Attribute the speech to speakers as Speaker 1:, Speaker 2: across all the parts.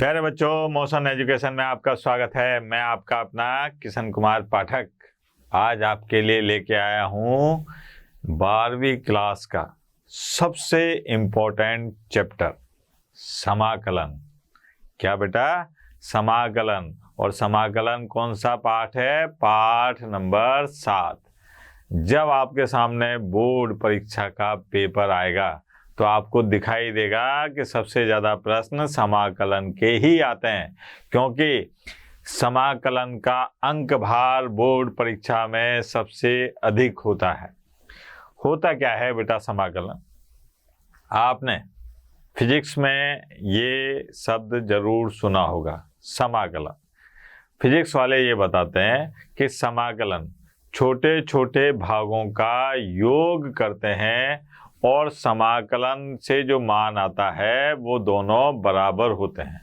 Speaker 1: प्यारे बच्चों, motion education में आपका स्वागत है। मैं आपका अपना किशन कुमार पाठक आज आपके लिए लेके आया हूँ 12वीं क्लास का सबसे इम्पोर्टेंट चैप्टर समाकलन। क्या बेटा? समाकलन। और समाकलन कौन सा पाठ है? पाठ नंबर 7। जब आपके सामने बोर्ड परीक्षा का पेपर आएगा तो आपको दिखाई देगा कि सबसे ज़्यादा प्रश्न समाकलन के ही आते हैं, क्योंकि समाकलन का अंक भार बोर्ड परीक्षा में सबसे अधिक होता है। होता क्या है बेटा समाकलन? आपने फिजिक्स में ये शब्द जरूर सुना होगा, समाकलन। फिजिक्स वाले ये बताते हैं कि समाकलन छोटे छोटे भागों का योग करते हैं और समाकलन से जो मान आता है वो दोनों बराबर होते हैं।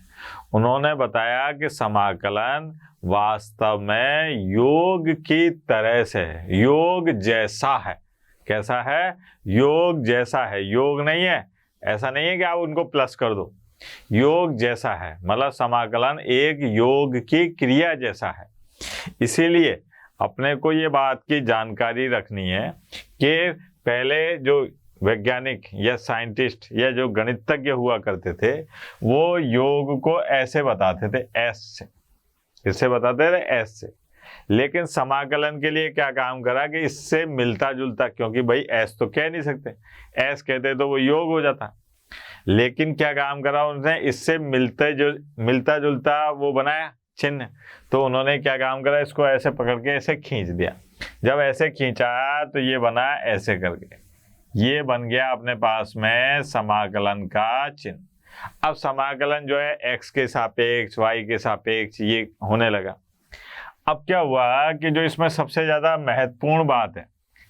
Speaker 1: उन्होंने बताया कि समाकलन वास्तव में योग की तरह से है, योग जैसा है। कैसा है? योग जैसा है। योग नहीं है, ऐसा नहीं है कि आप उनको प्लस कर दो। योग जैसा है मतलब समाकलन एक योग की क्रिया जैसा है। इसीलिए अपने को ये बात की जानकारी रखनी है कि पहले जो वैज्ञानिक या साइंटिस्ट या जो गणितज्ञ हुआ करते थे वो योग को ऐसे बताते थे, एस से। इससे बताते थे एस से। लेकिन समाकलन के लिए क्या काम करा कि इससे मिलता जुलता, क्योंकि भाई एस तो कह नहीं सकते, एस कहते तो वो योग हो जाता। लेकिन क्या काम करा उन्होंने? इससे मिलता जुलता वो बनाया चिन्ह। तो उन्होंने क्या काम करा? इसको ऐसे पकड़ के ऐसे खींच दिया। जब ऐसे खींचा तो ये बना ऐसे करके, ये बन गया अपने पास में समाकलन का चिन्ह। अब समाकलन जो है x के सापेक्ष, y के सापेक्ष ये होने लगा। अब क्या हुआ कि जो इसमें सबसे ज्यादा महत्वपूर्ण बात है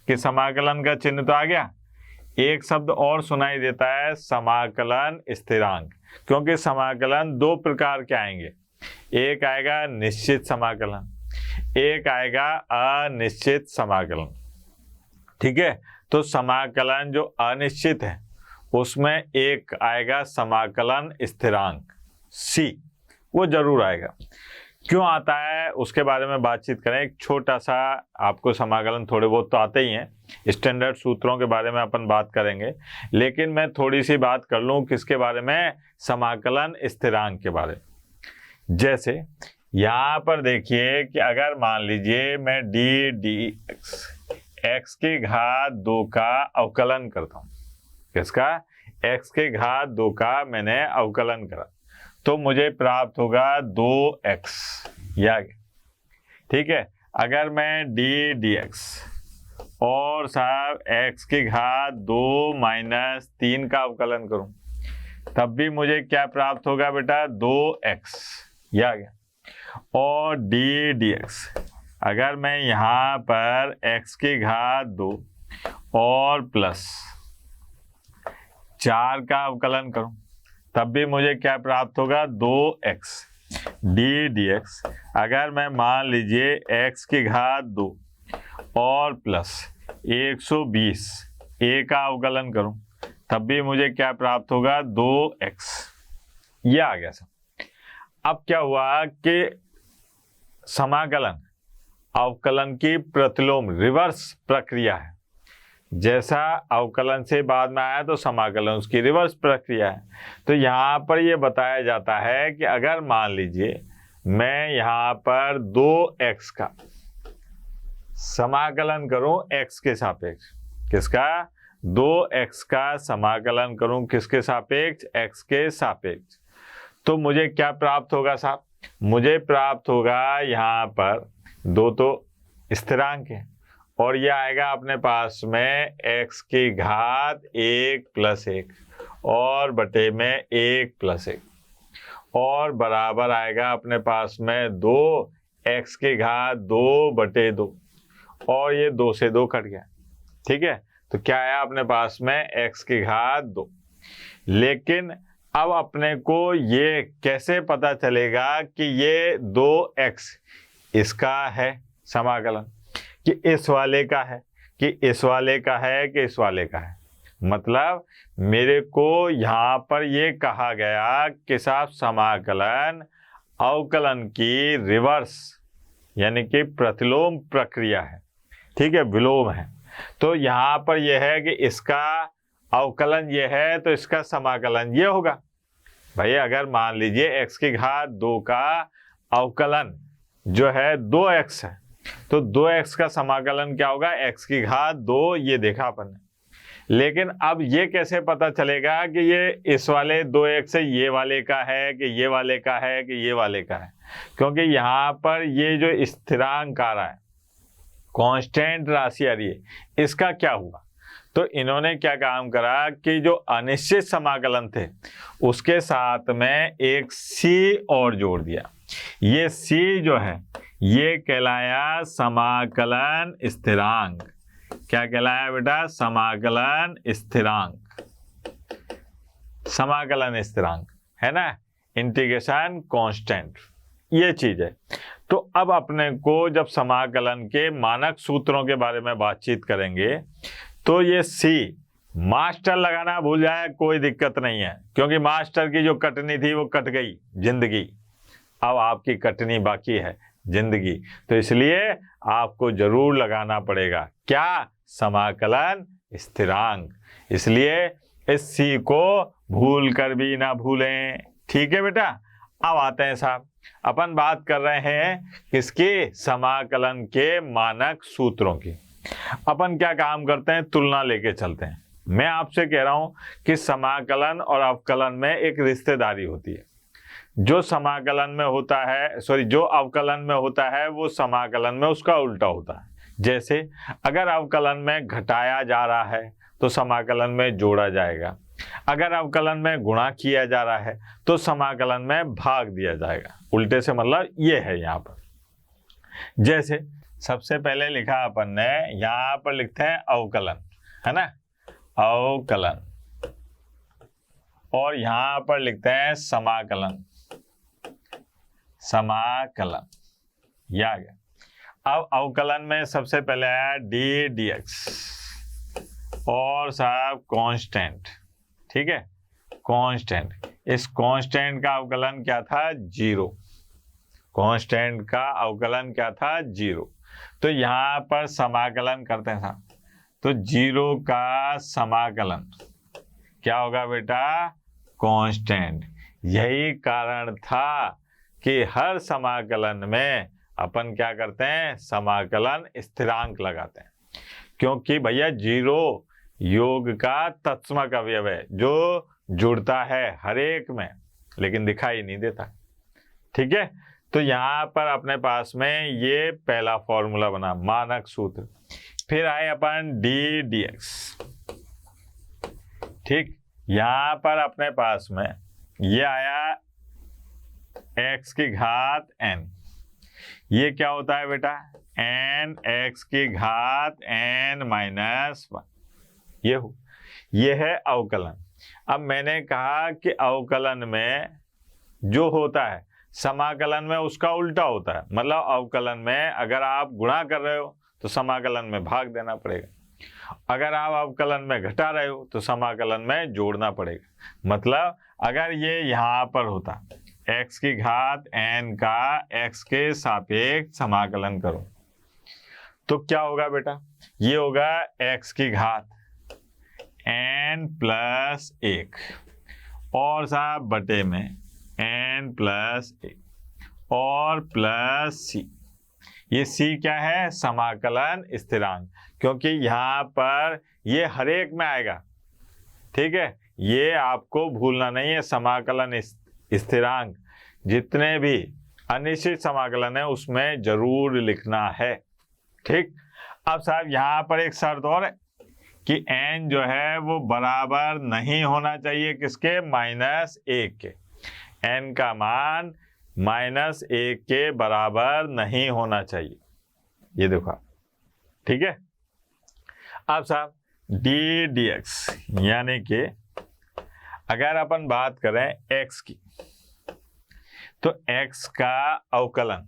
Speaker 1: कि समाकलन का चिन्ह तो आ गया, एक शब्द और सुनाई देता है, समाकलन स्थिरांक। क्योंकि समाकलन दो प्रकार के आएंगे, एक आएगा निश्चित समाकलन, एक आएगा अनिश्चित समाकलन। ठीक है? तो समाकलन जो अनिश्चित है उसमें एक आएगा समाकलन स्थिरांक C, वो जरूर आएगा। क्यों आता है उसके बारे में बातचीत करें। एक छोटा सा, आपको समाकलन थोड़े बहुत तो आते ही हैं, स्टैंडर्ड सूत्रों के बारे में अपन बात करेंगे, लेकिन मैं थोड़ी सी बात कर लूँ किसके बारे में? समाकलन स्थिरांक के बारे में। जैसे यहाँ पर देखिए कि अगर मान लीजिए मैं x के घात 2 का अवकलन करता हूँ। किसका? x के घात 2 का मैंने अवकलन करा तो मुझे प्राप्त होगा 2x। ठीक है? अगर मैं dx और साहब x के घात 2 माइनस 3 का अवकलन करूं तब भी मुझे क्या प्राप्त होगा बेटा? 2x। या और dx अगर मैं यहाँ पर x के घात 2 और प्लस 4 का अवकलन करूं तब भी मुझे क्या प्राप्त होगा? 2x। dx अगर मैं मान लीजिए x के घात 2 और प्लस 120 a का अवकलन करूं तब भी मुझे क्या प्राप्त होगा? 2x। यह आ गया सब। अब क्या हुआ कि समाकलन अवकलन की प्रतिलोम रिवर्स प्रक्रिया है। जैसा अवकलन से बाद में आया तो समाकलन उसकी रिवर्स प्रक्रिया है। तो यहाँ पर यह बताया जाता है कि अगर मान लीजिए मैं यहाँ पर 2x का समाकलन करूं x के सापेक्ष। किसका? 2x का समाकलन करूं किसके सापेक्ष? x के सापेक्ष। तो मुझे क्या प्राप्त होगा साहब? मुझे प्राप्त होगा यहाँ पर 2 तो स्थिरांक है और यह आएगा अपने पास में x की घात 1 प्लस 1 और बटे में 1 प्लस 1 और बराबर आएगा अपने पास में 2x की घात 2 बटे 2 और ये 2 से 2 कट गया। ठीक है? तो क्या आया अपने पास में? x की घात 2। लेकिन अब अपने को ये कैसे पता चलेगा कि ये 2x इसका है समाकलन, कि इस वाले का है, कि इस वाले का है, कि इस वाले का है? मतलब मेरे को यहाँ पर ये कहा गया कि साहब समाकलन अवकलन की रिवर्स यानी कि प्रतिलोम प्रक्रिया है, ठीक है, विलोम है। तो यहाँ पर यह है कि इसका अवकलन ये है तो इसका समाकलन ये होगा। भाई अगर मान लीजिए x की घात 2 का अवकलन जो है 2x है तो 2x का समाकलन क्या होगा, x की घात 2, ये देखा अपन ने। लेकिन अब ये कैसे पता चलेगा कि ये इस वाले 2x से ये वाले का है कि ये वाले का है कि ये वाले का है, क्योंकि यहाँ पर ये जो स्थिरांक आ रहा है, कांस्टेंट राशि आ रही है, इसका क्या हुआ। तो इन्होंने क्या काम करा कि जो अनिश्चित समाकलन थे उसके साथ में एक c और जोड़ दिया। ये c जो है ये कहलाया समाकलन स्थिरांक। क्या कहलाया बेटा, समाकलन स्थिरांक। समाकलन स्थिरांक है ना, इंटीग्रेशन कांस्टेंट, ये चीज है। तो अब अपने को जब समाकलन के मानक सूत्रों के बारे में बातचीत करेंगे तो ये सी मास्टर लगाना भूल जाए कोई दिक्कत नहीं है, क्योंकि मास्टर की जो कटनी थी वो कट गई जिंदगी, अब आपकी कटनी बाकी है जिंदगी। तो इसलिए आपको जरूर लगाना पड़ेगा क्या, समाकलन स्थिरांक। इसलिए इस सी को भूल कर भी ना भूलें, ठीक है बेटा। अब आते हैं साहब, अपन बात कर रहे हैं किसकी, समाकलन के मानक सूत्रों की। अपन क्या काम करते हैं, तुलना लेके चलते हैं। मैं आपसे कह रहा हूं कि समाकलन और अवकलन में एक रिश्तेदारी होती है। जो समाकलन में होता है, जो अवकलन में होता है वो समाकलन में उसका उल्टा होता है। जैसे अगर अवकलन में घटाया जा रहा है तो समाकलन में जोड़ा जाएगा, अगर अवकलन में गुणा किया जा रहा है तो समाकलन में भाग दिया जाएगा। उल्टे से मतलब ये है यहाँ पर। जैसे सबसे पहले लिखा अपन ने, यहाँ पर लिखते हैं अवकलन, है ना, अवकलन, और यहाँ पर लिखते हैं समाकलन, समाकलन, ये आ गया। अब अवकलन में सबसे पहले आया डी डी एक्स और साहब कांस्टेंट, ठीक है, कांस्टेंट। इस कांस्टेंट का अवकलन क्या था, 0। कांस्टेंट का अवकलन क्या था, 0। तो यहाँ पर समाकलन करते हैं साहब, तो 0 का समाकलन क्या होगा बेटा, कांस्टेंट। यही कारण था कि हर समाकलन में अपन क्या करते हैं, समाकलन स्थिरांक लगाते हैं, क्योंकि भैया 0 योग का तत्समक अवयव है जो जुड़ता है हर एक में लेकिन दिखाई नहीं देता, ठीक है। तो यहाँ पर अपने पास में ये पहला फॉर्मूला बना, मानक सूत्र। फिर आए अपन डी डी एक्स, ठीक। यहाँ पर अपने पास में ये आया x की घात n, ये क्या होता है बेटा, n x की घात n माइनस 1, ये है अवकलन। अब मैंने कहा कि अवकलन में जो होता है समाकलन में उसका उल्टा होता है। मतलब अवकलन में अगर आप गुणा कर रहे हो तो समाकलन में भाग देना पड़ेगा, अगर आप अवकलन में घटा रहे हो तो समाकलन में जोड़ना पड़ेगा। मतलब अगर ये यहाँ पर होता x की घात n का x के सापेक्ष समाकलन करो तो क्या होगा बेटा, ये होगा x की घात n प्लस 1 और साहब बटे में n प्लस 1 और प्लस c। ये c क्या है, समाकलन स्थिरांक, क्योंकि यहाँ पर ये हर एक में आएगा, ठीक है। ये आपको भूलना नहीं है, समाकलन स्थिरांक जितने भी अनिश्चित समाकलन है उसमें जरूर लिखना है, ठीक। अब साहब यहाँ पर एक शर्त और है कि n जो है वो बराबर नहीं होना चाहिए किसके, -1 के। n का मान -1 के बराबर नहीं होना चाहिए, ये देखो, ठीक है। अब साहब डी डी एक्स यानी कि अगर अपन बात करें x की, तो x का अवकलन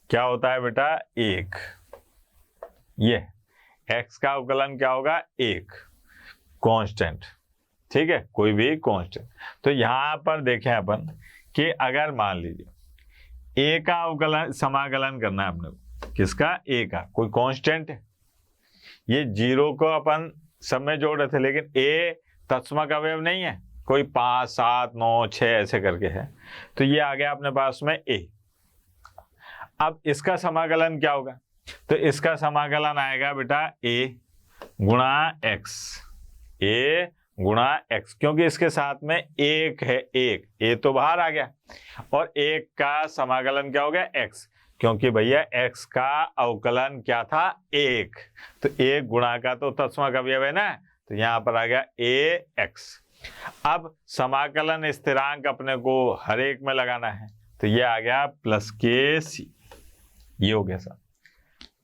Speaker 1: क्या होता है बेटा, 1। ये x का अवकलन क्या होगा, 1। कांस्टेंट, ठीक है, कोई भी कांस्टेंट। तो यहाँ पर देखें अपन कि अगर मान लीजिए ए का अवकलन समाकलन करना है अपने को, किसका, ए का, कोई कांस्टेंट है, ये 0 को अपन सब में जोड़ रहे थे, लेकिन ए तत्समक अवयव नहीं है, कोई 5, 7, 9, 6 ऐसे करके है, तो ये आ गया अपने पास में ए। अब इसका समाकलन क्या होगा, तो इसका समाकलन आएगा बेटा ए गुणा एक्स, ए गुणा एक्स, क्योंकि इसके साथ में एक है, एक ए तो बाहर आ गया, और एक का समाकलन क्या हो गया, एक्स, क्योंकि भैया एक्स का अवकलन क्या था, एक, तो एक गुणा का तो तत्समक अवयव है ना, तो यहाँ पर आ गया ए एक्स। अब समाकलन स्थिरांक अपने को हर एक में लगाना है, तो ये आ गया प्लस के सी, ये हो गया सर,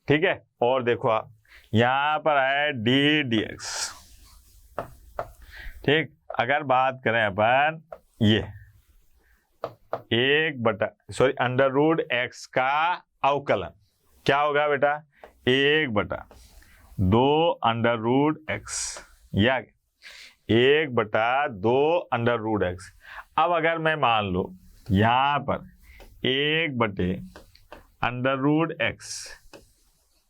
Speaker 1: ठीक है। और देखो आप यहाँ पर है डी डी एक्स, ठीक। अगर बात करें अपन ये अंडर रूट एक्स का अवकलन क्या होगा बेटा, 1/2 अंडर रूट एक्स, या 1/2 अंडर रूट एक्स। अब अगर मैं मान लो यहाँ पर 1 अंडर रूट एक्स,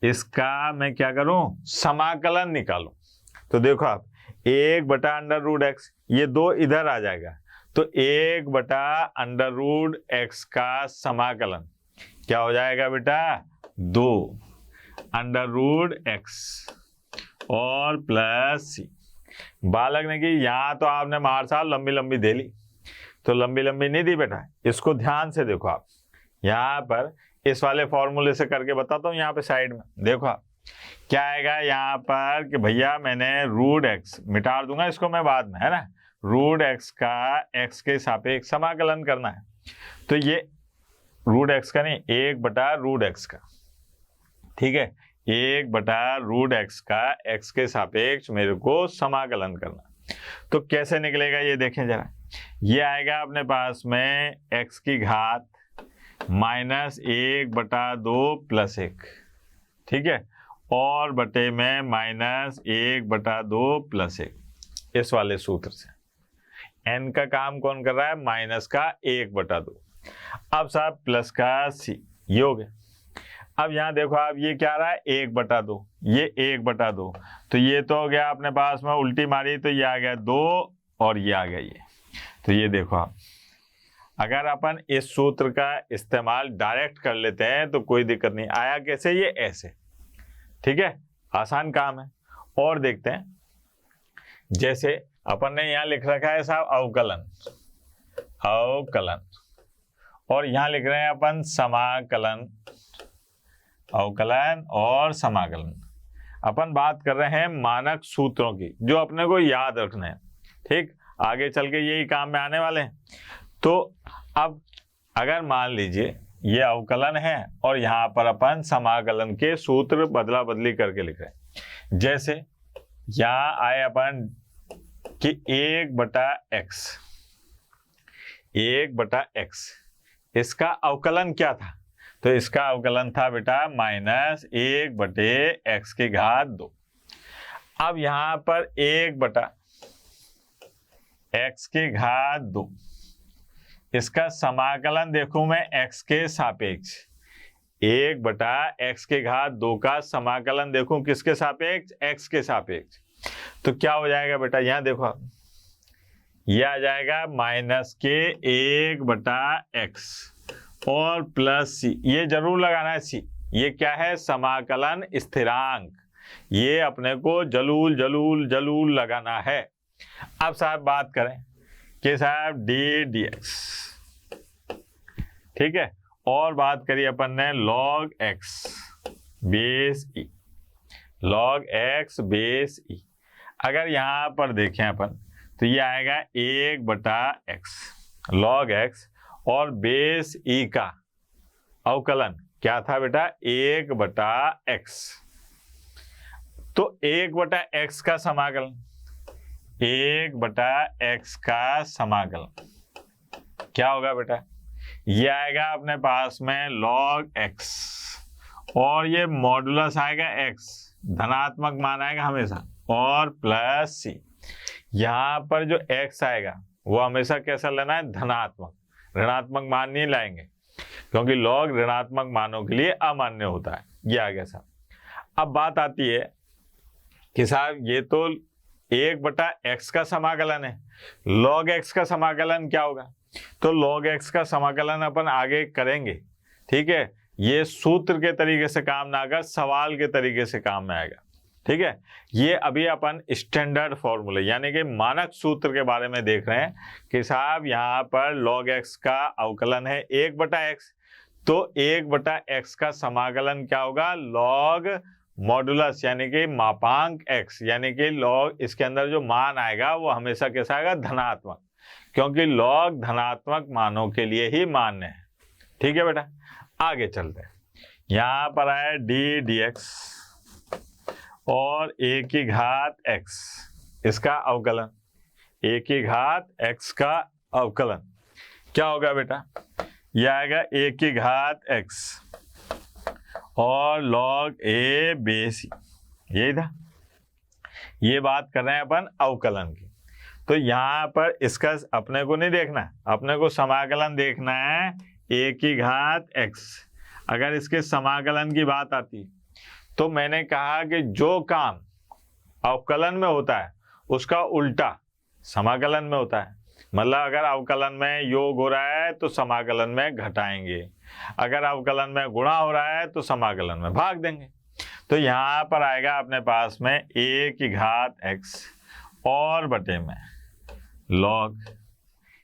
Speaker 1: इसका मैं क्या करूं, समाकलन निकालूं, तो देखो आप 1 अंडर रूट एक्स, ये 2 इधर आ जाएगा, तो 1 अंडर रूट एक्स का समाकलन क्या हो जाएगा बेटा, 2 अंडर रूट एक्स और प्लस सी। बात लगने की, यहाँ तो आपने मार साहब लंबी लंबी दे ली, तो लंबी लंबी नहीं दी बेटा, इसको ध्यान से देखो आप, यहाँ पर इस वाले फॉर्मूले से करके बताता हूँ। यहाँ पे साइड में देखो आप क्या आएगा यहाँ पर कि भैया मैंने रूट एक्स मिटा दूंगा, इसको मैं बाद में, है ना, रूट एक्स का एक्स के सापेक्ष समाकलन करना है, तो ये रूट एक्स का नहीं, 1/रूट एक्स का, ठीक है, 1/रूट एक्स का एक्स के सापेक्ष मेरे को समाकलन करना। तो कैसे निकलेगा ये देखें जरा, ये आएगा अपने पास में एक्स की घात -1/2 + 1, ठीक है, और बटे में -1/2 + 1, इस वाले सूत्र से n का काम कौन कर रहा है, माइनस का 1/2, अब साहब प्लस का सी, ये हो गया। अब यहाँ देखो आप ये क्या आ रहा है, 1/2, ये 1/2, तो ये तो हो गया अपने पास में, उल्टी मारी तो ये आ गया 2 और ये आ गया ये, तो ये देखो आप, अगर अपन इस सूत्र का इस्तेमाल डायरेक्ट कर लेते हैं तो कोई दिक्कत नहीं, आया कैसे, ये ऐसे, ठीक है, आसान काम है। और देखते हैं, जैसे अपन ने यहाँ लिख रखा है साहब अवकलन, अवकलन, और यहाँ लिख रहे हैं अपन समाकलन, अवकलन और समाकलन। अपन बात कर रहे हैं मानक सूत्रों की जो अपने को याद रखने हैं, ठीक, आगे चल के यही काम में आने वाले हैं। तो अब अगर मान लीजिए ये अवकलन है और यहाँ पर अपन समाकलन के सूत्र बदला बदली करके लिख रहे हैं, जैसे यहाँ आए अपन कि 1/x, 1/x, इसका अवकलन क्या था, तो इसका अवकलन था बेटा -1/x²। अब यहाँ पर 1/x², इसका समाकलन देखूं मैं x के सापेक्ष, 1/x² का समाकलन देखूं किसके सापेक्ष, x के सापेक्ष, तो क्या हो जाएगा बेटा, यहाँ देखो आप, यह आ जाएगा -1/x और प्लस सी, ये जरूर लगाना है सी, ये क्या है, समाकलन स्थिरांक, ये अपने को जलूल जलूल जलूल लगाना है। अब साहब बात करें कि साहब डी डी एक्स, ठीक है, और बात करिए अपन ने log x बेस ई, log x बेस ई। अगर यहाँ पर देखें अपन तो ये आएगा 1/x log x और बेस ई का अवकलन क्या था बेटा, 1/x, तो 1/x का समाकलन, 1/x का समाकलन क्या होगा बेटा, ये आएगा अपने पास में log x और ये मॉडुलस आएगा x, धनात्मक मान आएगा हमेशा, और प्लस सी, यहाँ पर जो x आएगा वो हमेशा कैसा लेना है, धनात्मक, ऋणात्मक मान नहीं लाएंगे, क्योंकि लॉग ऋणात्मक मानों के लिए अमान्य होता है। ये आ गया साहब। अब बात आती है कि साहब ये तो 1/x का समाकलन है, log x का समाकलन क्या होगा? तो log x का समाकलन अपन आगे करेंगे, ठीक है। ये सूत्र के तरीके से काम ना आएगा, सवाल के तरीके से काम में आएगा, ठीक है। ये अभी अपन स्टैंडर्ड फॉर्मूले यानी कि मानक सूत्र के बारे में देख रहे हैं कि साहब यहाँ पर log x का अवकलन है 1/x, तो 1/x का समाकलन क्या होगा, log मॉडुलस यानी कि मापांक x, यानी कि log इसके अंदर जो मान आएगा वो हमेशा कैसा आएगा, धनात्मक, क्योंकि log धनात्मक मानों के लिए ही मान्य है, ठीक है बेटा। आगे चलते हैं। यहाँ पर आया d dx और a की घात x, इसका अवकलन, a की घात x का अवकलन क्या होगा बेटा, यह आएगा a की घात x और log a बेस, यही था। ये बात कर रहे हैं अपन अवकलन की, तो यहाँ पर इसका अपने को नहीं देखना, अपने को समाकलन देखना है a की घात x। अगर इसके समाकलन की बात आती तो मैंने कहा कि जो काम अवकलन में होता है उसका उल्टा समाकलन में होता है। मतलब अगर अवकलन में योग हो रहा है तो समाकलन में घटाएंगे, अगर अवकलन में गुणा हो रहा है तो समाकलन में भाग देंगे। तो यहाँ पर आएगा अपने पास में a की घात x और बटे में log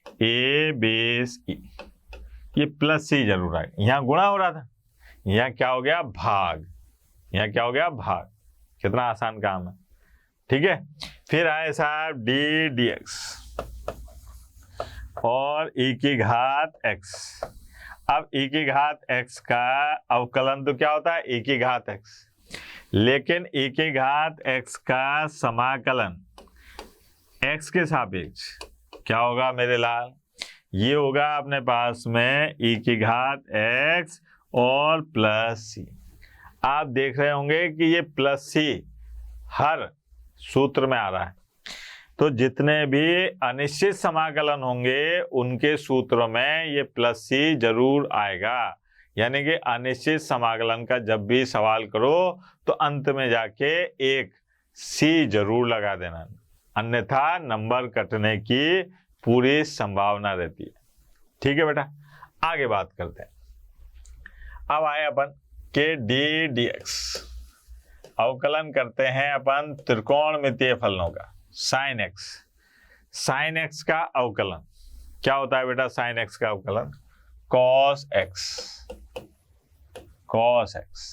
Speaker 1: a बेस e, ये प्लस c जरूर आएगा। यहाँ गुणा हो रहा था, यहाँ क्या हो गया, भाग, यहाँ क्या हो गया, भाग। कितना आसान काम है, ठीक है। फिर आए साहब d dx और e की घात x। अब e की घात x का अवकलन तो क्या होता है, e की घात x, लेकिन e की घात x का समाकलन x के सापेक्ष क्या होगा मेरे लाल, ये होगा अपने पास में e की घात x और प्लस c। आप देख रहे होंगे कि ये प्लस c हर सूत्र में आ रहा है, तो जितने भी अनिश्चित समाकलन होंगे उनके सूत्रों में ये प्लस c जरूर आएगा। यानी कि अनिश्चित समाकलन का जब भी सवाल करो तो अंत में जाके एक c जरूर लगा देना, अन्यथा नंबर कटने की पूरी संभावना रहती है, ठीक है बेटा। आगे बात करते हैं। अब आए अपन के d dx, अवकलन करते हैं अपन त्रिकोणमितीय फलनों का sin x। sin x का अवकलन क्या होता है बेटा, sin x का अवकलन cos x, cos x,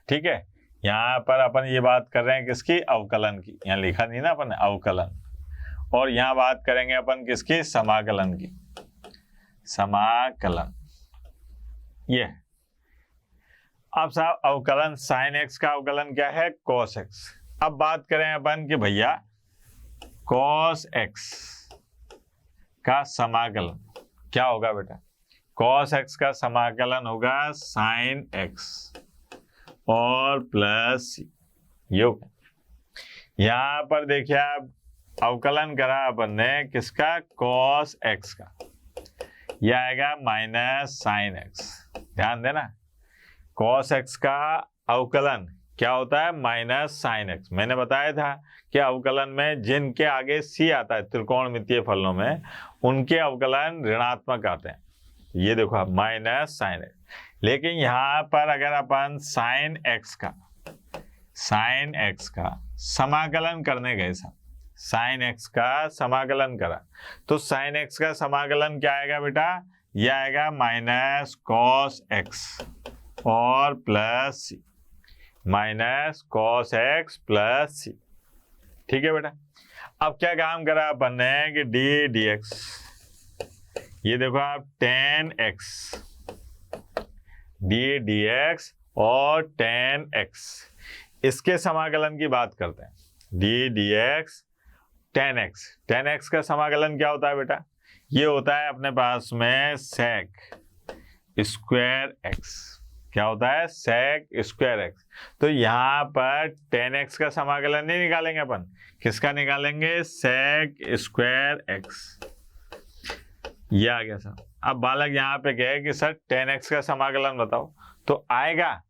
Speaker 1: ठीक है। यहाँ पर अपन ये बात कर रहे हैं किसकी, अवकलन की, यहाँ लिखा नहीं ना अपन अवकलन, और यहाँ बात करेंगे अपन किसकी, समाकलन की, समाकलन ये। अब साहब अवकलन sin x का अवकलन क्या है, cos x। अब बात करें अपन कि भैया cos x का समाकलन क्या होगा बेटा, cos x का समाकलन होगा sin x और प्लस ये होगा। यहाँ पर देखिए आप अवकलन करा अपन ने किसका, cos x का, यह आएगा माइनस sin x। ध्यान देना, cos x का अवकलन क्या होता है, माइनस sin x। मैंने बताया था कि अवकलन में जिनके आगे c आता है त्रिकोणमितीय फलनों में, उनके अवकलन ऋणात्मक आते हैं। ये देखो आप माइनस sin x, लेकिन यहाँ पर अगर अपन sin x का समाकलन करने गए साहब, sin x का समाकलन करा तो sin x का समाकलन क्या आएगा बेटा, यह आएगा माइनस cos x और plus c, minus cos x plus c, ठीक है बेटा। अब क्या काम करा अपन ने कि d dx, ये देखो आप tan x, d dx और tan x, इसके समाकलन की बात करते हैं। d dx tan x, tan x का समाकलन क्या होता है बेटा, ये होता है अपने पास में sec स्क्वायर x, क्या होता है, sec स्क्वायर एक्स। तो यहाँ पर tan x का समाकलन नहीं निकालेंगे अपन, किसका निकालेंगे, sec स्क्वायर एक्स। ये आ गया सर। अब बालक यहाँ पे कहे कि सर tan x का समाकलन बताओ, तो आएगा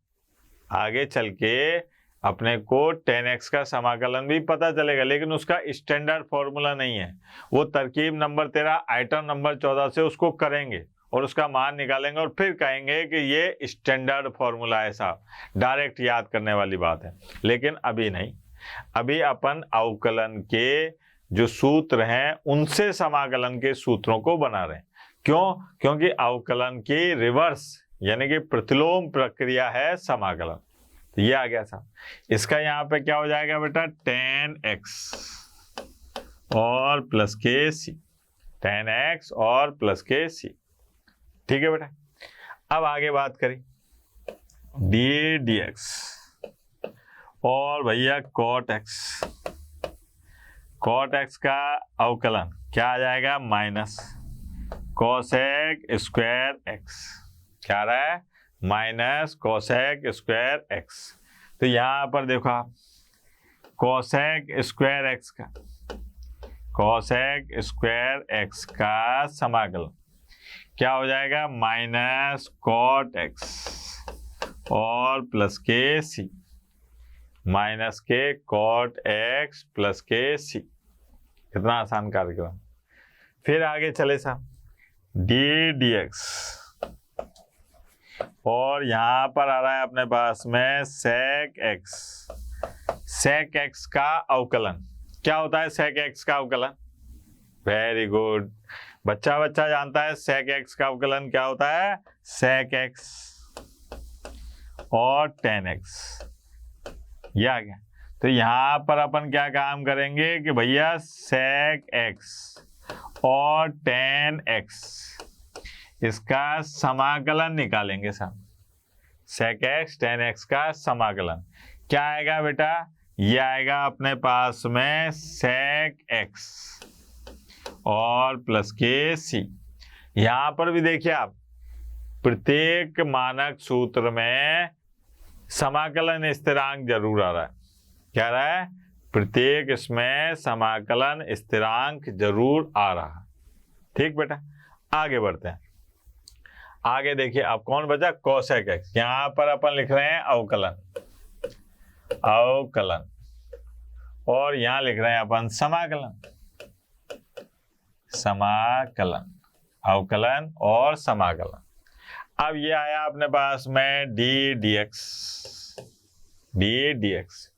Speaker 1: आगे चल के अपने को tan x का समाकलन भी पता चलेगा, लेकिन उसका स्टैंडर्ड फॉर्मूला नहीं है। वो तरकीब नंबर 13 आइटम नंबर 14 से उसको करेंगे और उसका मान निकालेंगे और फिर कहेंगे कि ये स्टैंडर्ड फॉर्मूला है साहब, डायरेक्ट याद करने वाली बात है। लेकिन अभी नहीं, अभी अपन अवकलन के जो सूत्र हैं उनसे समाकलन के सूत्रों को बना रहे हैं। क्यों? क्योंकि अवकलन की रिवर्स यानी कि प्रतिलोम प्रक्रिया है समाकलन। तो ये आ गया साहब। इसका यहाँ पे क्या हो जाएगा बेटा, tan x और प्लस के सी, tan x और प्लस के सी। ठीक है बेटा। अब आगे बात करें डी डी एक्स और भैया cot x। cot x का अवकलन क्या आ जाएगा, माइनस cosec स्क्वायर एक्स। क्या आ रहा है, माइनस cosec स्क्वायर एक्स। तो यहाँ पर देखो आप cosec स्क्वायर एक्स का, cosec स्क्वायर एक्स का समाकलन क्या हो जाएगा, माइनस cot x और प्लस के सी, माइनस के cot x प्लस के सी। कितना आसान कार्यक्रम। फिर आगे चले साहब, डी डी एक्स और यहाँ पर आ रहा है अपने पास में sec x। sec x का अवकलन क्या होता है, sec x का अवकलन, वेरी गुड, बच्चा बच्चा जानता है sec x का अवकलन क्या होता है, sec x और tan x। ये आ गया। तो यहाँ पर अपन क्या काम करेंगे कि भैया sec x और tan x इसका समाकलन निकालेंगे साहब। sec x tan x का समाकलन क्या आएगा बेटा, ये आएगा अपने पास में sec x और प्लस के सी। यहां पर भी देखिए आप, प्रत्येक मानक सूत्र में समाकलन स्थिरांक जरूर आ रहा है। क्या आ रहा है, प्रत्येक इसमें समाकलन स्थिरांक जरूर आ रहा है। ठीक बेटा, आगे बढ़ते हैं। आगे देखिए अब कौन बचा, cosec x। यहां पर अपन लिख रहे हैं अवकलन, अवकलन, और यहां लिख रहे हैं अपन समाकलन, समाकलन, अवकलन और समाकलन। अब ये आया अपने पास में D D x, D D X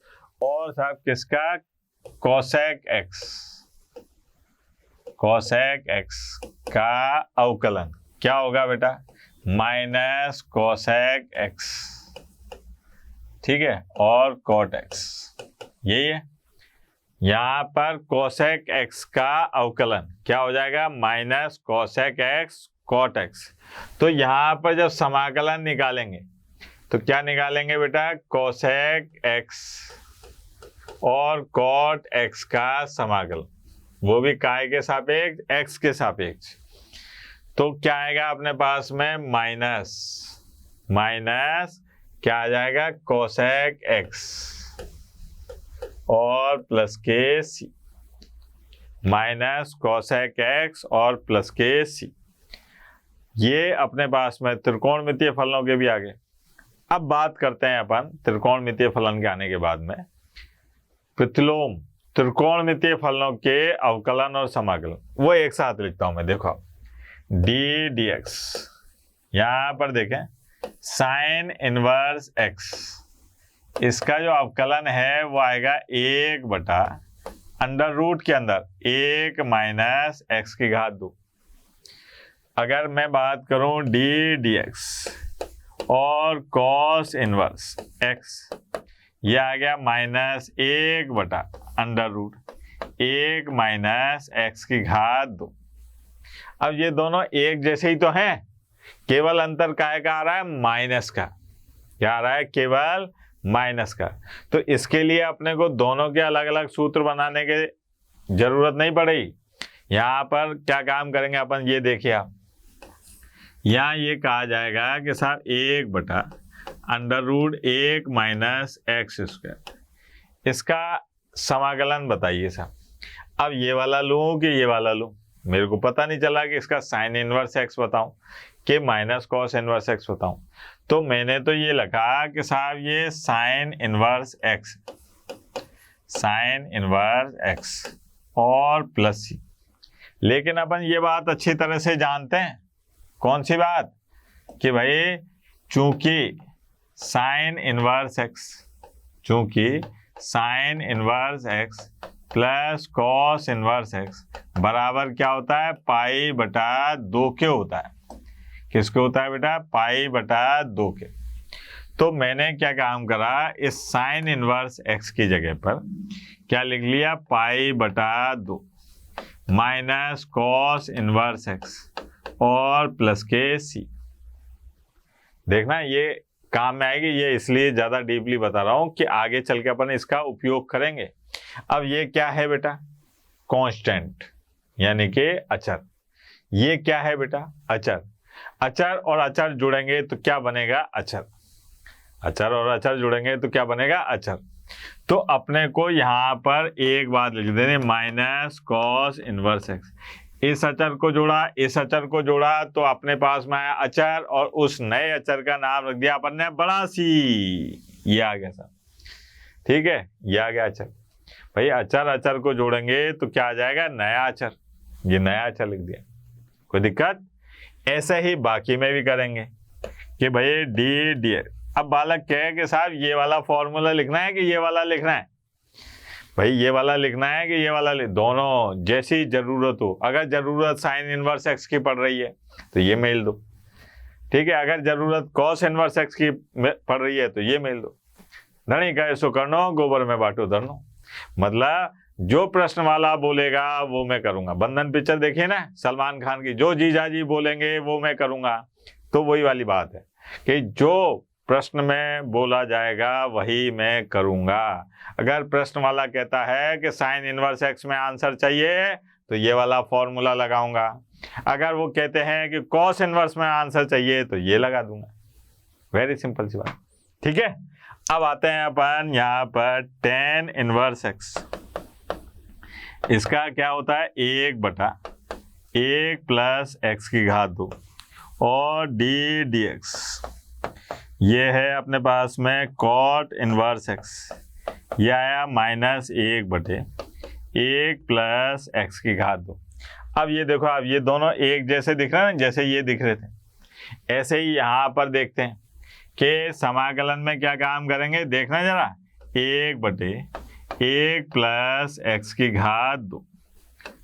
Speaker 1: और साहब किसका, cosec x, cosec x का अवकलन क्या होगा बेटा, माइनस cosec x, ठीक है, और cot x। यही है। यहां पर cosec x का अवकलन क्या हो जाएगा, minus cosec x cot x। तो यहां पर जब समाकलन निकालेंगे तो क्या निकालेंगे बेटा, cosec x और cot x का समाकलन, वो भी काय के सापेक्ष, x के सापेक्ष। तो क्या आएगा अपने पास में, माइनस, माइनस क्या आ जाएगा, cosec x और प्लस के सी, माइनस cosec x और प्लस के सी। ये अपने पास में त्रिकोणमितीय फलनों के भी आगे। अब बात करते हैं अपन त्रिकोणमितीय फलन के आने के बाद में प्रतिलोम त्रिकोणमितीय फलनों के अवकलन और समाकलन, वो एक साथ लिखता हूं मैं। देखो डी डी एक्स, यहां पर देखें साइन इनवर्स एक्स, इसका जो अवकलन है वो आएगा 1 अंडर रूट के अंदर 1 माइनस एक्स की घात 2। अगर मैं बात करूं डी डी एक्स और कॉस इनवर्स एक्स, ये आ गया minus 1 under root 1 minus X की घात 2। अब ये दोनों एक जैसे ही तो हैं, केवल अंतर काय का आ रहा है, माइनस का। क्या आ रहा है, केवल माइनस का। तो इसके लिए अपने को दोनों के अलग अलग सूत्र बनाने की जरूरत नहीं पड़ेगी। यहाँ पर क्या काम करेंगे अपन, ये देखिए आप, यहाँ ये कहा जाएगा कि साहब 1 under root 1 minus X square. इसका समाकलन बताइए साहब। अब ये वाला लूँ कि ये वाला लूँ? मेरे को पता नहीं चला कि इसका साइन इनवर्स एक्स बताऊं कि माइनस कॉस इनवर्स एक्स बताऊं। तो मैंने तो ये लिखा कि साहब ये sine inverse x, sine inverse x और प्लस सी। लेकिन अपन ये बात अच्छी तरह से जानते हैं, कौन सी बात? कि भाई चूंकि साइन इनवर्स एक्स, चूंकि sine inverse X plus cos inverse x बराबर क्या होता है? पाई बटा 2 के होता है। किसके होता है बेटा? पाई बटा 2 के। तो मैंने क्या काम करा, इस साइन इनवर्स एक्स की जगह पर क्या लिख लिया? पाई बटा 2 माइनस कॉस इनवर्स एक्स और प्लस के सी। देखना ये काम में आएगी, ये इसलिए ज्यादा डीपली बता रहा हूं कि आगे चल के अपन इसका उपयोग करेंगे। अब ये क्या है बेटा? कांस्टेंट, यानी कि अचर। ये क्या है बेटा? अचर। अचर और अचर जुड़ेंगे तो क्या बनेगा? अचर। अचर और अचर जुड़ेंगे तो क्या बनेगा? अचर। तो अपने को यहां पर एक बात लिख देनी, माइनस कॉस इनवर्स एक्स। इस अचर को जोड़ा, इस अचर को जोड़ा तो अपने पास में आया अचर, और उस नए अचर का नाम रख दिया अपन ने बड़ा सी। ये आ गया सर, ठीक है, ये आ गया अचर। भाई अचर अचर को जोड़ेंगे तो क्या आ जाएगा? नया अचर। ये नया अचर लिख दिया, कोई दिक्कत? ऐसे ही बाकी में भी करेंगे कि भाई डी डी। अब बालक कहे कि साहब ये वाला फॉर्मूला लिखना है कि ये वाला लिखना है? भाई ये वाला लिखना है कि ये वाला दोनों जैसी जरूरत हो। अगर जरूरत साइन इनवर्स एक्स की पड़ रही है तो ये मेल दो, ठीक है। अगर जरूरत कॉस इनवर्स एक्स की पड़ रही है तो ये मेल दो। धनी का सो करनो, गोबर में बांटो धरनो। मतलब जो प्रश्न वाला बोलेगा वो मैं करूंगा। बंधन पिक्चर देखिए ना सलमान खान की, जो जीजा जी बोलेंगे वो मैं करूंगा। तो वही वाली बात है कि जो प्रश्न में बोला जाएगा वही मैं करूंगा। अगर प्रश्न वाला कहता है कि साइन इनवर्स एक्स में आंसर चाहिए तो ये वाला फॉर्मूला लगाऊंगा। अगर वो कहते हैं कि कॉस इनवर्स में आंसर चाहिए तो ये लगा दूंगा। वेरी सिंपल सी बात, ठीक है। अब आते हैं अपन यहाँ पर टेन इनवर्स एक्स। इसका क्या होता है? 1/1 प्लस एक्स की घात 2 और डी डी एक्स। ये है अपने पास में कॉट इनवर्स एक्स, ये आया -1/1 प्लस एक्स की घात 2। अब ये देखो, अब ये दोनों एक जैसे दिख रहे हैं, जैसे ये दिख रहे थे ऐसे ही यहाँ पर देखते हैं कि समाकलन में क्या काम करेंगे। देखना जरा, 1/1 प्लस एक्स की घात 2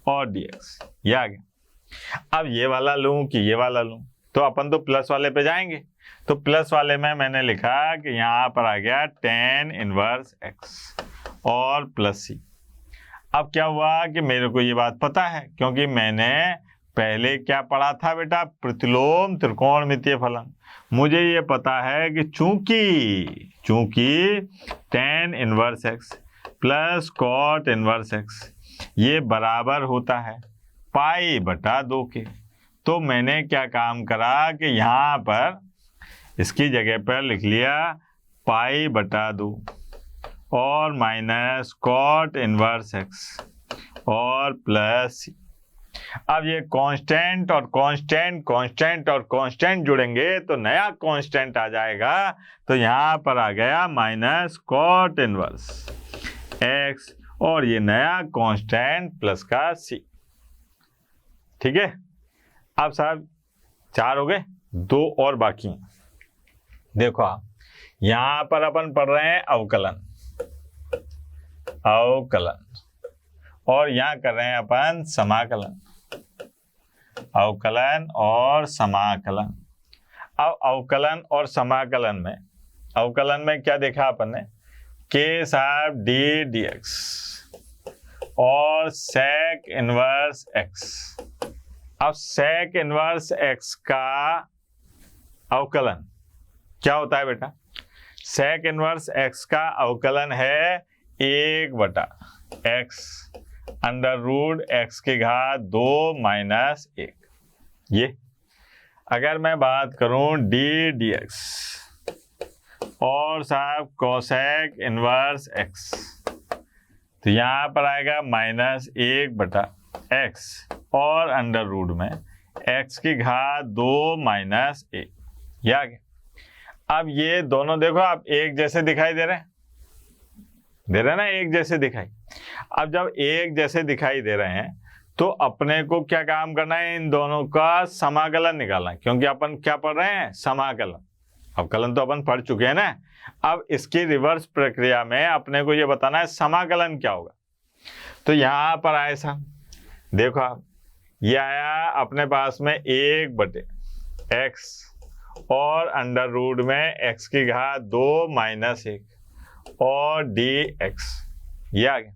Speaker 1: और dx, ये आ गया। अब ये वाला लूं कि ये वाला लूं? तो अपन तो प्लस वाले पे जाएंगे। तो प्लस वाले में मैंने लिखा कि यहाँ पर आ गया टेन इनवर्स एक्स और प्लस सी। अब क्या हुआ कि मेरे को ये बात पता है क्योंकि मैंने पहले क्या पढ़ा था बेटा? प्रतिलोम त्रिकोणमितीय फलन। मुझे ये पता है कि चूंकि tan inverse X plus cot inverse X ये बराबर होता है पाई बटा 2 के। तो मैंने क्या काम करा कि यहाँ पर इसकी जगह पर लिख लिया पाई बटा 2 और माइनस कॉट इनवर्स एक्स और प्लस। अब ये कांस्टेंट और कांस्टेंट, कांस्टेंट और कांस्टेंट जुड़ेंगे तो नया कांस्टेंट आ जाएगा। तो यहाँ पर आ गया माइनस कॉट इनवर्स एक्स और ये नया कांस्टेंट प्लस का सी, ठीक है। अब साहब 4 हो गए, 2 और बाकी हैं। देखो आप यहां पर अपन पढ़ रहे हैं अवकलन, अवकलन, और यहां कर रहे हैं अपन समाकलन, अवकलन और समाकलन। अब अवकलन और समाकलन में, अवकलन में क्या देखा अपन ने कि साहब डी डी एक्स और सेक इनवर्स एक्स। अब सेक इनवर्स एक्स का अवकलन क्या होता है बेटा? सेक इनवर्स एक्स का अवकलन है 1/x अंडर रूट एक्स की घात 2 माइनस 1। ये अगर मैं बात करूं डी डी एक्स और साहब कोसेक इनवर्स एक्स, तो यहाँ पर आएगा -1/x और अंडर रूट में x की घात 2 - 1, ये आ गया। अब ये दोनों देखो आप एक जैसे दिखाई दे रहे हैं, ना, एक जैसे दिखाई। अब जब एक जैसे दिखाई दे रहे हैं तो अपने को क्या काम करना है, इन दोनों का समाकलन निकालना है, क्योंकि अपन क्या पढ़ रहे हैं, समाकलन। अवकलन तो अपन पढ़ चुके हैं ना। अब इसकी रिवर्स प्रक्रिया में अपने को ये बताना है समाकलन क्या होगा। तो यहाँ पर आए साहब, देखो आप, ये आया अपने पास में 1/x और अंडर रूट में x की घात 2 - 1 और dx, ये आ गया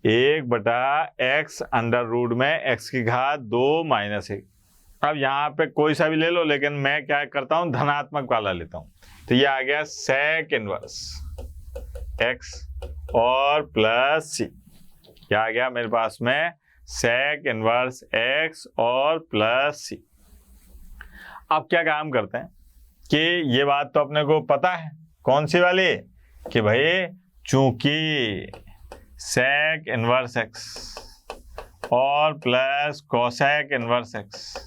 Speaker 1: 1/x अंडर रूट में x की घात 2 - 1। अब यहाँ पे कोई सा भी ले लो, लेकिन मैं क्या करता हूँ, धनात्मक वाला लेता हूँ। तो ये आ गया सेक इनवर्स x और प्लस c, क्या आ गया मेरे पास में, सेक इनवर्स x और प्लस c। अब क्या काम करते हैं कि ये बात तो अपने को पता है, कौन सी वाली, कि भाई चूंकि सेक इनवर्स x और प्लस कोसेक इनवर्स x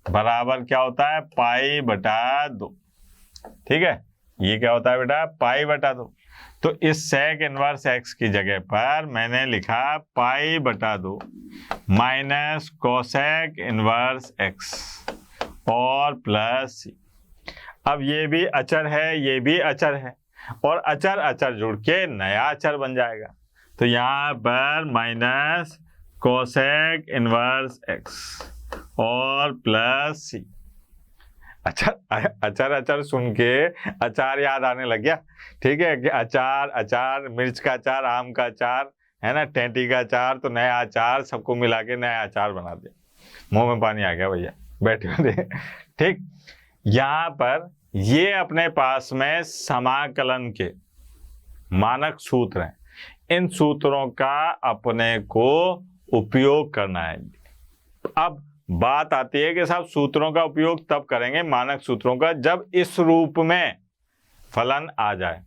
Speaker 1: बराबर क्या होता है, π/2, ठीक है। ये क्या होता है बेटा, π/2। तो इस सेक इनवर्स x की जगह पर मैंने लिखा π/2 माइनस कोसेक इनवर्स x और प्लस c। अब ये भी अचर है, ये भी अचर है, और अचर अचर जुड़ के नया अचर बन जाएगा। तो यहाँ पर माइनस कोसेक इनवर्स x और प्लस c। अचर अचर सुन के अचार याद आने लग गया, ठीक है, कि अचार अचार, मिर्च का अचार, आम का अचार, है ना, टेंटी का अचार, तो नया अचार सबको मिला के नया अचार बना दे। मुंह में पानी आ गया भैया, बैठे। ठीक, यहाँ पर ये अपने पास में समाकलन के मानक सूत्र हैं। इन सूत्रों का अपने को उपयोग करना है। अब बात आती है कि साहब सूत्रों का उपयोग तब करेंगे, मानक सूत्रों का, जब इस रूप में फलन आ जाए।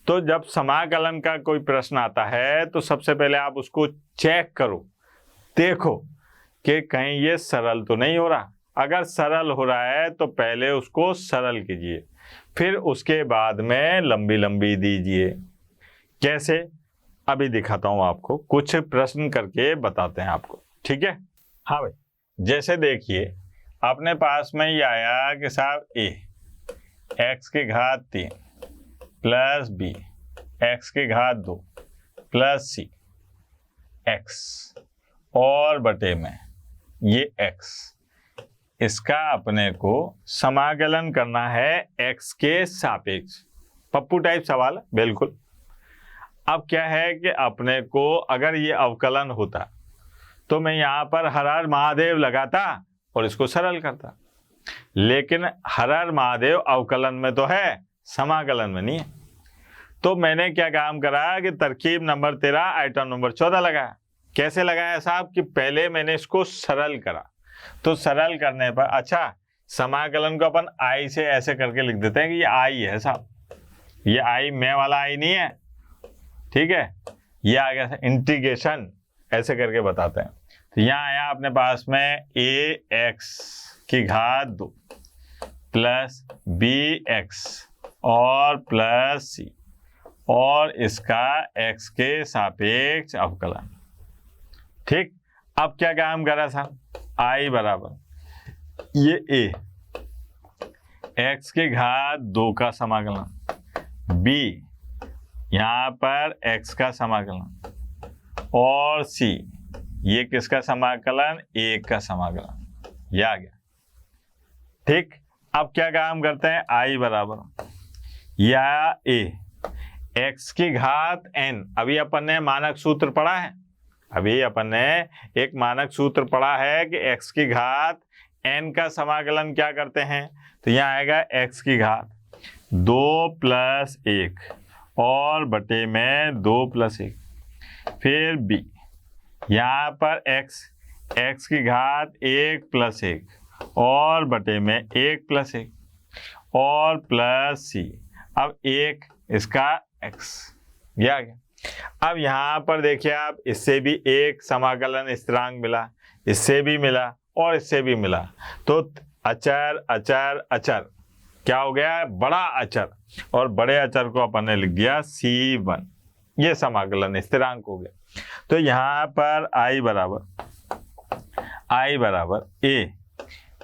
Speaker 1: तो जब समाकलन का कोई प्रश्न आता है तो सबसे पहले आप उसको चेक करो, देखो कि कहीं ये सरल तो नहीं हो रहा। अगर सरल हो रहा है तो पहले उसको सरल कीजिए, फिर उसके बाद में लंबी लंबी दीजिए। कैसे, अभी दिखाता हूं आपको, कुछ प्रश्न करके बताते हैं आपको, ठीक है। हाँ भाई, जैसे देखिए अपने पास में ये आया कि साहब a x की घात 3 प्लस b x की घात 2 प्लस c x और बटे में ये x, इसका अपने को समाकलन करना है x के सापेक्ष। पप्पू टाइप सवाल है बिल्कुल। अब क्या है कि अपने को अगर ये अवकलन होता तो मैं यहाँ पर हर हर महादेव लगाता और इसको सरल करता, लेकिन हर हर महादेव अवकलन में तो है, समाकलन में नहीं है। तो मैंने क्या काम करा कि तरकीब नंबर 13 आइटम नंबर 14 लगाया। कैसे लगाया साहब, कि पहले मैंने इसको सरल करा। तो सरल करने पर, अच्छा, समाकलन को अपन आई से ऐसे करके लिख देते हैं कि ये आई है साहब, ये आई मैं वाला आई नहीं है, ठीक है। ये आ गया इंटीग्रेशन, ऐसे करके बताते हैं। तो यहाँ आया अपने पास में ax की घात 2 प्लस bx और प्लस c और इसका x के सापेक्ष अवकलन। ठीक, अब क्या काम करा साहब, i बराबर ये a x की घात 2 का समाकलन, b यहाँ पर x का समाकलन और c ये किसका समाकलन, 1 का समाकलन, ये आ गया। ठीक, अब क्या काम करते हैं, i बराबर या a x की घात n। अभी अपन ने मानक सूत्र पढ़ा है, अभी अपन ने एक मानक सूत्र पढ़ा है कि x की घात n का समाकलन क्या करते हैं। तो यहाँ आएगा x की घात 2 + 1 और बटे में 2 + 1, फिर b यहाँ पर x की घात 1 + 1 और बटे में 1 + 1, और प्लस सी। अब एक इसका x, ये आ गया। अब यहाँ पर देखिए आप, इससे भी एक समाकलन स्थिरांक मिला, इससे भी मिला और इससे भी मिला, तो अचर अचर अचर क्या हो गया, बड़ा अचर, और बड़े अचर को अपन ने लिख दिया C1, ये समाकलन स्थिरांक हो गया। तो यहाँ पर I बराबर a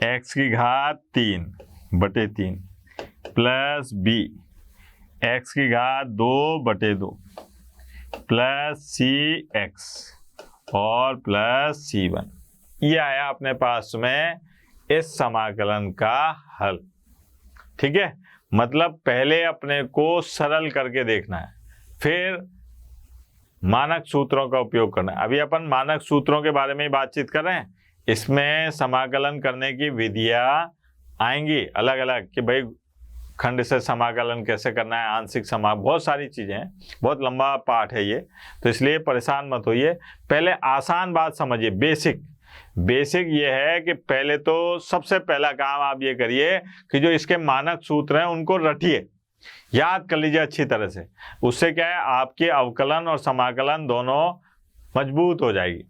Speaker 1: x की घात 3/3 प्लस b x की घात 2/2 प्लस cx और प्लस C1, ये आया अपने पास में इस समाकलन का हल। ठीक है, मतलब पहले अपने को सरल करके देखना है, फिर मानक सूत्रों का उपयोग करना है। अभी अपन मानक सूत्रों के बारे में बातचीत कर रहे हैं, इसमें समाकलन करने की विधियां आएंगी अलग अलग, कि भाई खंड से समाकलन कैसे करना है, आंशिक समाकलन, बहुत सारी चीजें हैं, बहुत लंबा पाठ है ये, तो इसलिए परेशान मत होइए। पहले आसान बात समझिए, बेसिक ये है कि पहले तो सबसे पहला काम आप ये करिए कि जो इसके मानक सूत्र हैं उनको रटिए, याद कर लीजिए अच्छी तरह से। उससे क्या है, आपके अवकलन और समाकलन दोनों मजबूत हो जाएगी।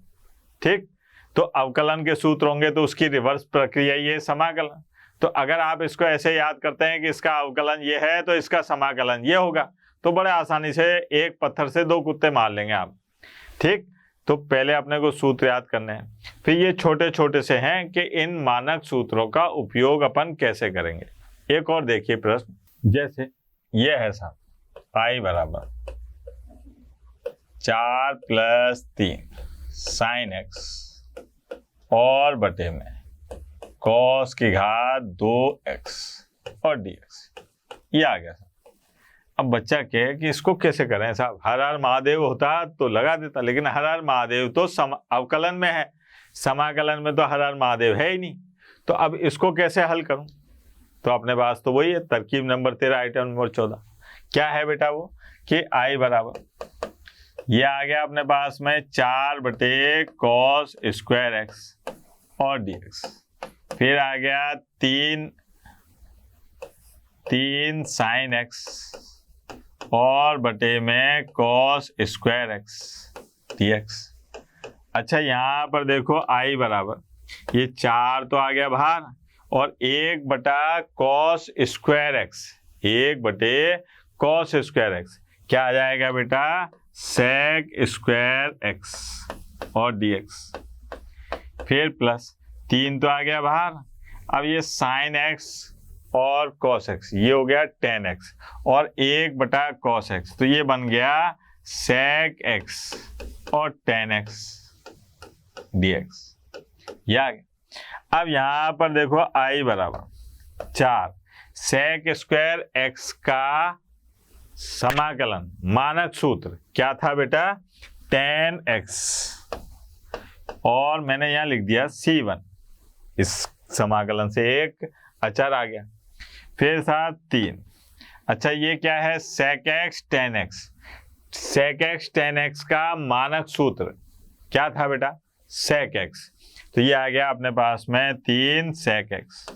Speaker 1: ठीक, तो अवकलन के सूत्र होंगे तो उसकी रिवर्स प्रक्रिया ये समाकलन। तो अगर आप इसको ऐसे याद करते हैं कि इसका अवकलन ये है तो इसका समाकलन ये होगा, तो बड़े आसानी से एक पत्थर से दो कुत्ते मार लेंगे आप। ठीक, तो पहले अपने को सूत्र याद करने हैं, फिर ये छोटे छोटे से हैं कि इन मानक सूत्रों का उपयोग अपन कैसे करेंगे। एक और देखिए प्रश्न, जैसे ये है साहब, I बराबर 4 + 3 sin x और बटे में cos की घात 2x और dx, ये आ गया साहब। अब बच्चा कहे कि इसको कैसे करें साहब, हर हर महादेव होता तो लगा देता, लेकिन हर हर महादेव तो अवकलन में है, समाकलन में तो हर हर महादेव है ही नहीं, तो अब इसको कैसे हल करूं। तो अपने पास तो वही है, तरकीब नंबर 13 आइटम नंबर 14, क्या है बेटा वो, कि I बराबर, ये आ गया अपने पास में 4/cos स्क्वायर x और dx, फिर आ गया 3 sin x और बटे में cos स्क्वायर x dx। अच्छा, यहाँ पर देखो I बराबर, ये 4 तो आ गया बाहर, और 1/cos square x, 1/cos square x क्या आ जाएगा बेटा, sec स्क्वायर x और dx, फिर प्लस 3 तो आ गया बाहर, अब ये sin x और cos x, ये हो गया tan x और 1/cos x, तो ये बन गया sec x और tan x dx, ये आ गया। अब यहाँ पर देखो I बराबर 4 sec स्क्वायर x का समाकलन, मानक सूत्र क्या था बेटा, tan x, और मैंने यहाँ लिख दिया C1, इस समाकलन से एक अचर आ गया, फिर साथ 3। अच्छा, ये क्या है, sec x tan x, sec x tan x का मानक सूत्र क्या था बेटा, sec x, तो ये आ गया अपने पास में 3 sec x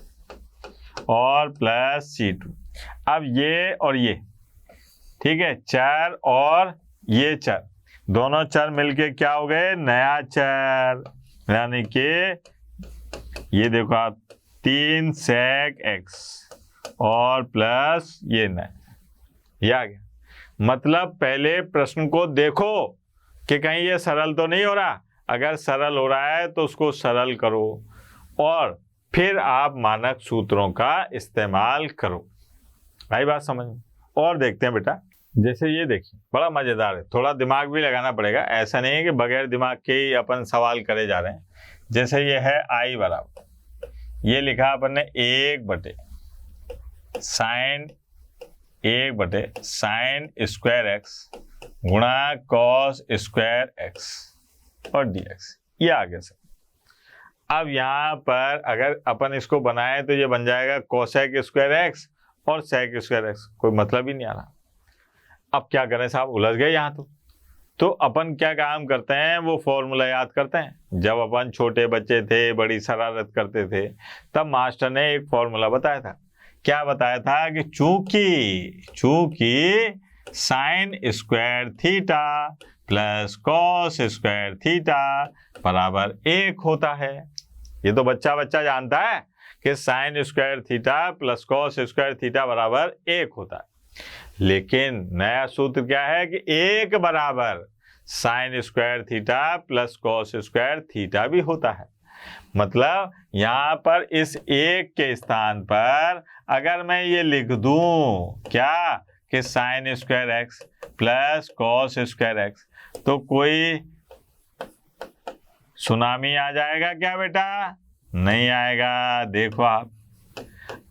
Speaker 1: और प्लस C2। अब ये और ये, ठीक है, चर और ये चर, दोनों चर मिलके क्या हो गए, नया चर, यानी कि ये देखो आप 3 sec x और प्लस ये नया, ये आ गया। मतलब पहले प्रश्न को देखो कि कहीं ये सरल तो नहीं हो रहा, अगर सरल हो रहा है तो उसको सरल करो और फिर आप मानक सूत्रों का इस्तेमाल करो। आई बात समझ में। और देखते हैं बेटा, जैसे ये देखिए, बड़ा मजेदार है, थोड़ा दिमाग भी लगाना पड़ेगा, ऐसा नहीं है कि बगैर दिमाग के ही अपन सवाल करे जा रहे हैं। जैसे ये है I बराबर, ये लिखा अपन ने 1/sin स्क्वायर x गुणा cos स्क्वायर x और dx, ये आ गया सर। अब यहाँ पर अगर अपन इसको बनाए तो ये बन जाएगा cosec स्क्वायर x और sec स्क्वायर x, कोई मतलब ही नहीं आ रहा। अब क्या करें साहब, उलझ गए यहाँ तो अपन क्या काम करते हैं, वो फॉर्मूला याद करते हैं। जब अपन छोटे बच्चे थे, बड़ी शरारत करते थे, तब मास्टर ने एक फॉर्मूला बताया था क्या बताया था कि चूंकि sine square theta plus cos square theta बराबर 1 होता है। ये तो बच्चा जानता है कि sine square theta plus cos square theta बराबर 1 होता है। लेकिन नया सूत्र क्या है कि 1 बराबर sine square theta plus cos square theta भी होता है। मतलब यहां पर इस 1 के स्थान पर अगर मैं ये लिख दूं क्या कि sine square x plus cos square x, तो कोई सुनामी आ जाएगा क्या बेटा? नहीं आएगा। देखो आप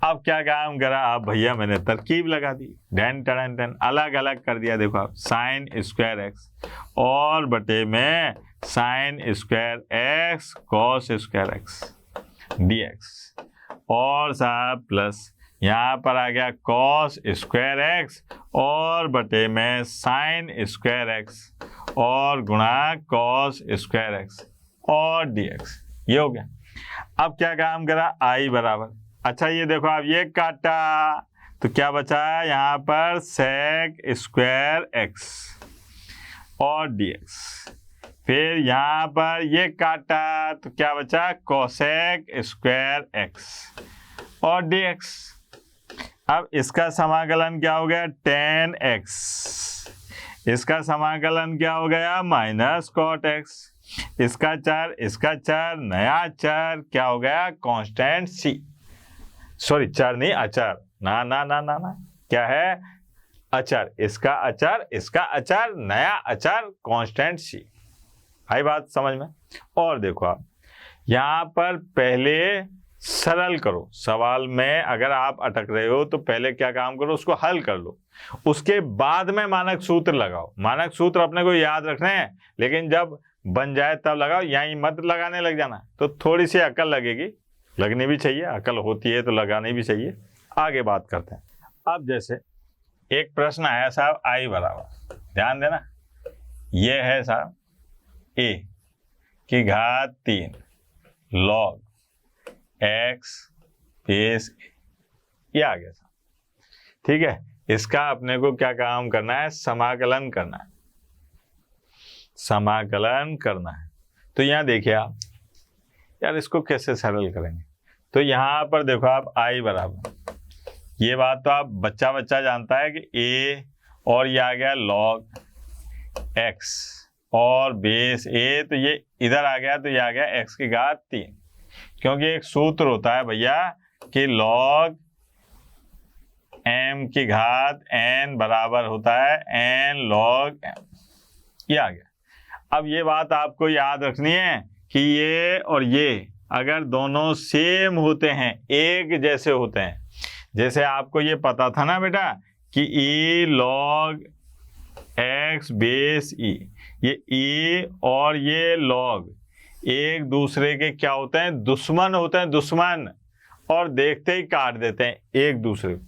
Speaker 1: अब क्या काम करा आप भैया, मैंने तरकीब लगा दी, डन टन टन अलग अलग कर दिया। देखो आप साइन स्क्वायर एक्स और बटे में sine square x cos square x dx और साहब प्लस यहाँ पर आ गया कॉस स्क्वायर एक्स और बटे में साइन स्क्वायर एक्स और गुणा कॉस स्क्वायर एक्स और dx। ये हो गया। अब क्या काम करा आई बराबर, अच्छा ये देखो आप ये काटा तो क्या बचा यहाँ पर सेक स्क्वायर एक्स और dx। फिर यहाँ पर ये काटा तो क्या बचा कोसेक स्क्वायर एक्स और dx। अब इसका समाकलन क्या हो गया tan x, इसका समाकलन क्या हो गया माइनस कॉट x, इसका चर नया चर क्या हो गया कांस्टेंट c, सॉरी चर नहीं अचर, ना ना ना ना ना क्या है अचर, इसका अचर नया अचर कांस्टेंट c। आई बात समझ में? और देखो आप यहाँ पर पहले सरल करो, सवाल में अगर आप अटक रहे हो तो पहले क्या काम करो उसको हल कर लो, उसके बाद में मानक सूत्र लगाओ। मानक सूत्र अपने को याद रखने हैं लेकिन जब बन जाए तब लगाओ, यहीं मत लगाने लग जाना। तो थोड़ी सी अकल लगेगी, लगनी भी चाहिए, अकल होती है तो लगानी भी चाहिए। आगे बात करते हैं। अब जैसे एक प्रश्न आया साहब आई बराबर, ध्यान देना ये है साहब a की घात 3 log x बेस ये आ गया साहब। ठीक है, इसका अपने को क्या काम करना है समाकलन करना है, समाकलन करना है। तो यहाँ देखिए आप यार इसको कैसे सरल करेंगे, तो यहाँ पर देखो आप आई बराबर, ये बात तो आप बच्चा जानता है कि a और ये आ गया log x और बेस a, तो ये इधर आ गया तो ये आ गया x की घात 3, क्योंकि एक सूत्र होता है भैया कि log m की घात n बराबर होता है n log m। ये आ गया। अब ये बात आपको याद रखनी है कि ये और ये अगर दोनों सेम होते हैं, एक जैसे होते हैं, जैसे आपको ये पता था ना बेटा कि e log x base e, ये e और ये log एक दूसरे के क्या होते हैं दुश्मन होते हैं, दुश्मन, और देखते ही काट देते हैं एक दूसरे को।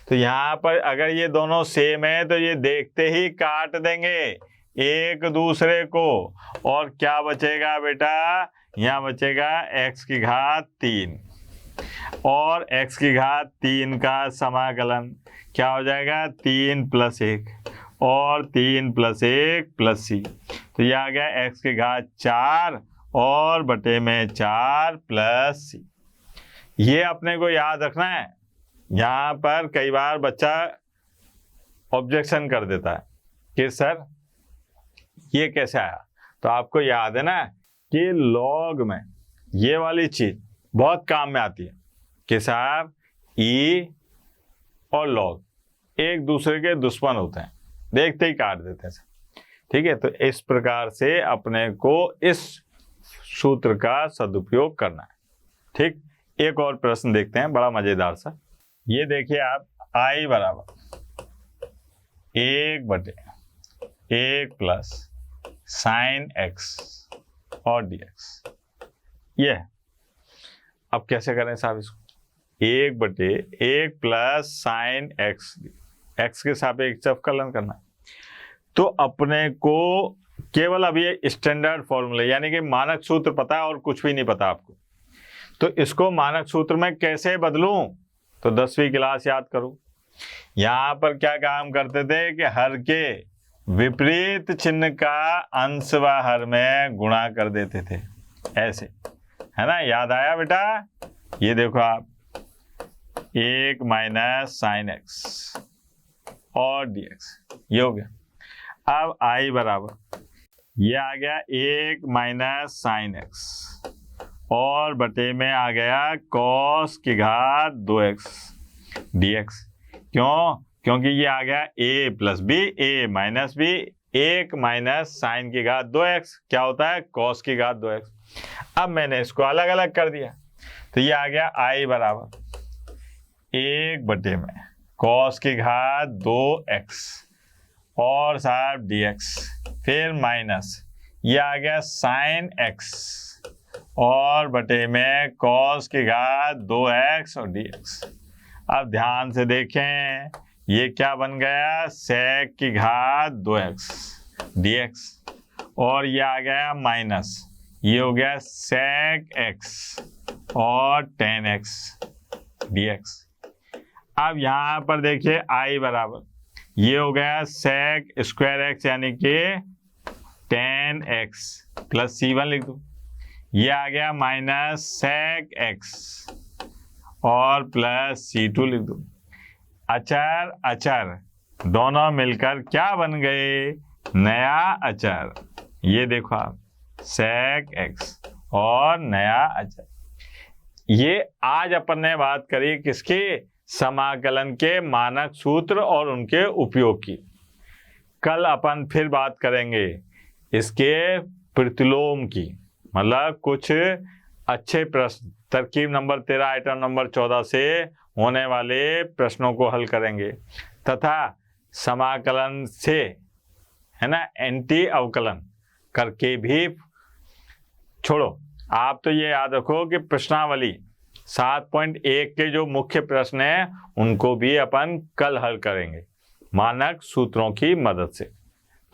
Speaker 1: तो यहाँ पर अगर ये दोनों सेम है तो ये देखते ही काट देंगे एक दूसरे को, और क्या बचेगा बेटा यहाँ बचेगा x की घात 3 और x की घात 3 का समाकलन क्या हो जाएगा 3 + 1 और 3 + 1 + c, तो ये आ गया x की घात 4 और बटे में 4 + c। ये अपने को याद रखना है। यहाँ पर कई बार बच्चा ऑब्जेक्शन कर देता है कि सर ये कैसे आया, तो आपको याद है ना कि लॉग में ये वाली चीज बहुत काम में आती है कि साहब ई और लॉग एक दूसरे के दुश्मन होते हैं, देखते ही काट देते हैं। ठीक है, तो इस प्रकार से अपने को इस सूत्र का सदुपयोग करना है। ठीक, एक और प्रश्न देखते हैं बड़ा मजेदार सा। ये देखिए आप i बराबर 1/1 प्लस साइन x और dx, ये है। अब कैसे करें साहब इसको, 1/1 प्लस साइन x के सापेक्ष अवकलन करना है। तो अपने को केवल अब ये स्टैंडर्ड फॉर्मूले यानी कि मानक सूत्र पता है और कुछ भी नहीं पता आपको, तो इसको मानक सूत्र में कैसे बदलूं, तो 10वीं क्लास याद करो। यहाँ पर क्या काम करते थे कि हर के विपरीत चिन्ह का अंश व हर में गुणा कर देते थे, ऐसे, है ना। याद आया बेटा? ये देखो आप, 1 माइनस साइन एक्स और dx, ये हो गया। अब i बराबर, ये आ गया 1 माइनस साइन एक्स और बटे में आ गया cos की घात 2x dx। क्यों? क्योंकि ये आ गया a plus B, a minus B, 1 minus sine की घात 2x क्या होता है? cos की घात 2x। अब मैंने इसको अलग अलग कर दिया, तो ये आ गया i बराबर 1 बटे में cos की घात 2x और साहब dx, फिर माइनस ये आ गया साइन x और बटे में cos की घात 2x और dx। अब ध्यान से देखें, ये क्या बन गया? sec की घात 2x dx और ये आ गया माइनस, ये हो गया sec x और tan x dx। अब यहाँ पर देखिए i बराबर, ये हो गया sec स्क्वायर x यानी कि tan x प्लस C1 लिख दो, ये आ गया माइनस sec x और प्लस C2 लिख दो। अचर अचर दोनों मिलकर क्या बन गए? नया अचर। ये देखो आप, sec x और नया अचर। ये आज अपन ने बात करी किसकी? समाकलन के मानक सूत्र और उनके उपयोग की। कल अपन फिर बात करेंगे इसके प्रतिलोम की, मतलब कुछ अच्छे प्रश्न, तरकीब नंबर 13 आइटम नंबर 14 से होने वाले प्रश्नों को हल करेंगे, तथा समाकलन से, है ना, एंटी अवकलन करके भी। छोड़ो, आप तो ये याद रखो कि प्रश्नावली 7.1 के जो मुख्य प्रश्न हैं उनको भी अपन कल हल करेंगे मानक सूत्रों की मदद से।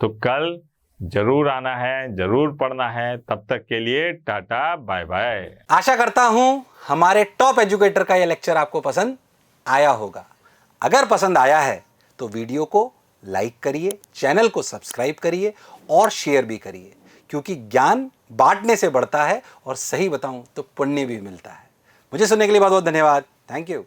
Speaker 1: तो कल जरूर आना है, जरूर पढ़ना है। तब तक के लिए टाटा बाय बाय।
Speaker 2: आशा करता हूं हमारे टॉप एजुकेटर का यह लेक्चर आपको पसंद आया होगा। अगर पसंद आया है तो वीडियो को लाइक करिए, चैनल को सब्सक्राइब करिए और शेयर भी करिए, क्योंकि ज्ञान बांटने से बढ़ता है और सही बताऊं तो पुण्य भी मिलता है। मुझे सुनने के लिए बहुत बहुत धन्यवाद। Thank you.